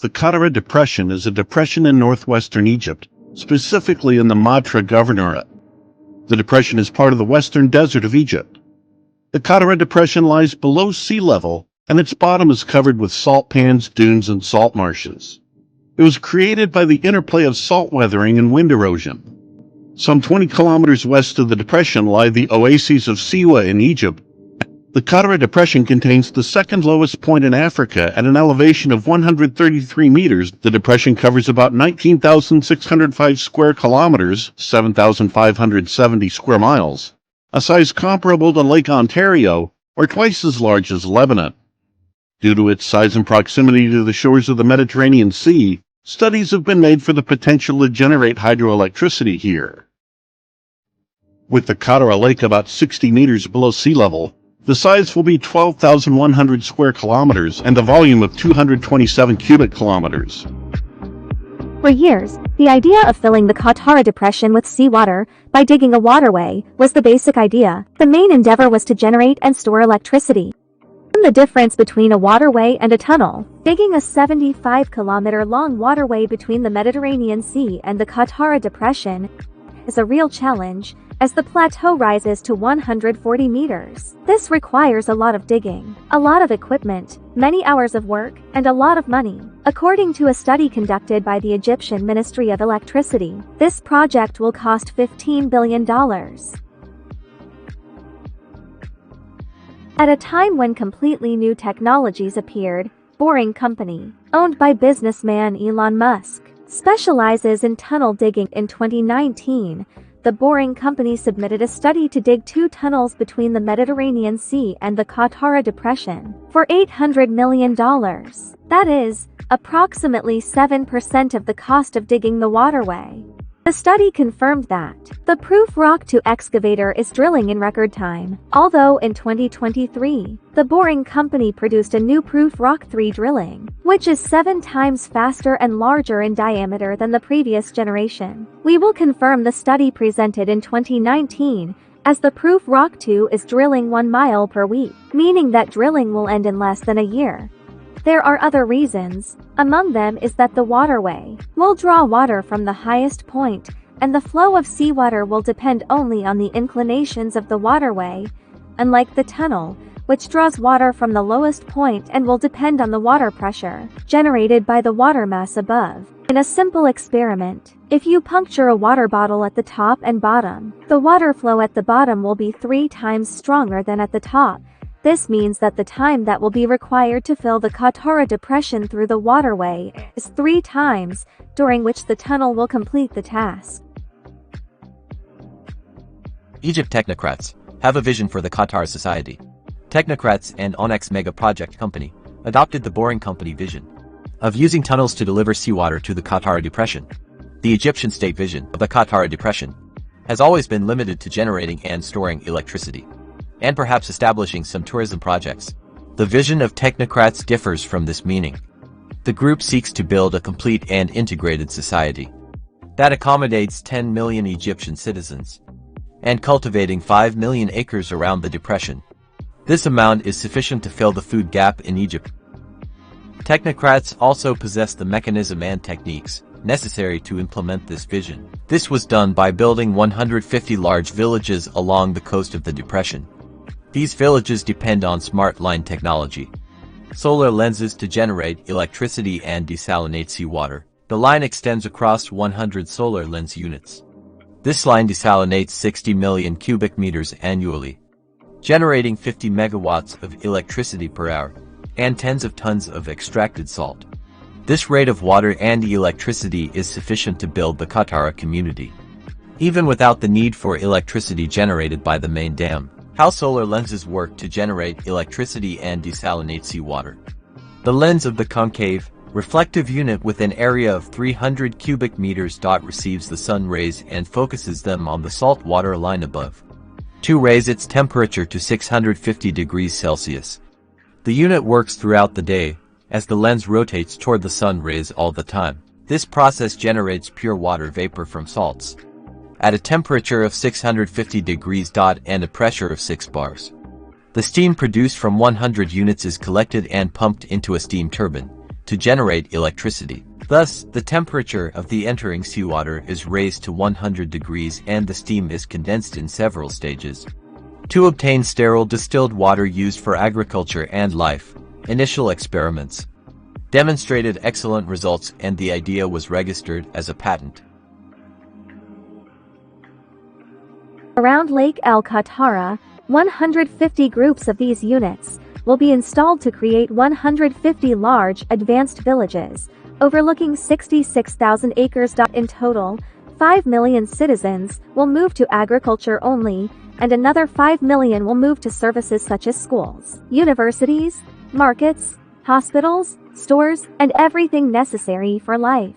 The Qatara Depression is a depression in northwestern Egypt, specifically in the Matra Governorate. The depression is part of the western desert of Egypt. The Qatara Depression lies below sea level, and its bottom is covered with salt pans, dunes, and salt marshes. It was created by the interplay of salt weathering and wind erosion. Some 20 kilometers west of the depression lie the oases of Siwa in Egypt. The Qatara Depression contains the second lowest point in Africa at an elevation of 133 meters. The depression covers about 19,605 square kilometers, 7,570 square miles, a size comparable to Lake Ontario, or twice as large as Lebanon. Due to its size and proximity to the shores of the Mediterranean Sea, studies have been made for the potential to generate hydroelectricity here. With the Qatara Lake about 60 meters below sea level, the size will be 12,100 square kilometers and a volume of 227 cubic kilometers. For years, the idea of filling the Qatara Depression with seawater by digging a waterway was the basic idea. The main endeavor was to generate and store electricity. The difference between a waterway and a tunnel. Digging a 75-kilometer-long waterway between the Mediterranean Sea and the Qatara Depression is a real challenge, as the plateau rises to 140 meters. This requires a lot of digging, a lot of equipment, many hours of work, and a lot of money. According to a study conducted by the Egyptian Ministry of Electricity, this project will cost $15 billion. At a time when completely new technologies appeared, Boring Company, owned by businessman Elon Musk, specializes in tunnel digging. In 2019, the Boring Company submitted a study to dig 2 tunnels between the Mediterranean Sea and the Qatara Depression for $800 million. That is, approximately 7% of the cost of digging the waterway. The study confirmed that the Proof Rock 2 excavator is drilling in record time, although in 2023, the Boring Company produced a new Proof Rock 3 drilling, which is 7 times faster and larger in diameter than the previous generation. We will confirm the study presented in 2019, as the Proof Rock 2 is drilling 1 mile per week, meaning that drilling will end in less than a year. There are other reasons. Among them is that the waterway will draw water from the highest point, and the flow of seawater will depend only on the inclinations of the waterway, unlike the tunnel, which draws water from the lowest point and will depend on the water pressure generated by the water mass above. In a simple experiment, if you puncture a water bottle at the top and bottom, the water flow at the bottom will be 3 times stronger than at the top. This means that the time that will be required to fill the Qatara Depression through the waterway is 3 times, during which the tunnel will complete the task. Egypt technocrats have a vision for the Qatar society. Technocrats and Onyx Mega Project Company adopted the Boring Company vision of using tunnels to deliver seawater to the Qatara Depression. The Egyptian state vision of the Qatara Depression has always been limited to generating and storing electricity, and perhaps establishing some tourism projects. The vision of technocrats differs from this meaning. The group seeks to build a complete and integrated society that accommodates 10 million Egyptian citizens and cultivating 5 million acres around the depression. This amount is sufficient to fill the food gap in Egypt. Technocrats also possess the mechanism and techniques necessary to implement this vision. This was done by building 150 large villages along the coast of the depression. These villages depend on smart line technology, solar lenses to generate electricity and desalinate seawater. The line extends across 100 solar lens units. This line desalinates 60 million cubic meters annually, generating 50 megawatts of electricity per hour, and tens of tons of extracted salt. This rate of water and electricity is sufficient to build the Qatara community, even without the need for electricity generated by the main dam. How solar lenses work to generate electricity and desalinate seawater. The lens of the concave, reflective unit with an area of 300 cubic meters receives the sun rays and focuses them on the salt water line above, to raise its temperature to 650 degrees Celsius. The unit works throughout the day, as the lens rotates toward the sun rays all the time. This process generates pure water vapor from salts at a temperature of 650 degrees and a pressure of 6 bars. The steam produced from 100 units is collected and pumped into a steam turbine to generate electricity. Thus, the temperature of the entering seawater is raised to 100 degrees and the steam is condensed in several stages to obtain sterile distilled water used for agriculture and life. Initial experiments demonstrated excellent results and the idea was registered as a patent. Around Lake Al-Qatara, 150 groups of these units will be installed to create 150 large, advanced villages, overlooking 66,000 acres. In total, 5 million citizens will move to agriculture only, and another 5 million will move to services such as schools, universities, markets, hospitals, stores, and everything necessary for life.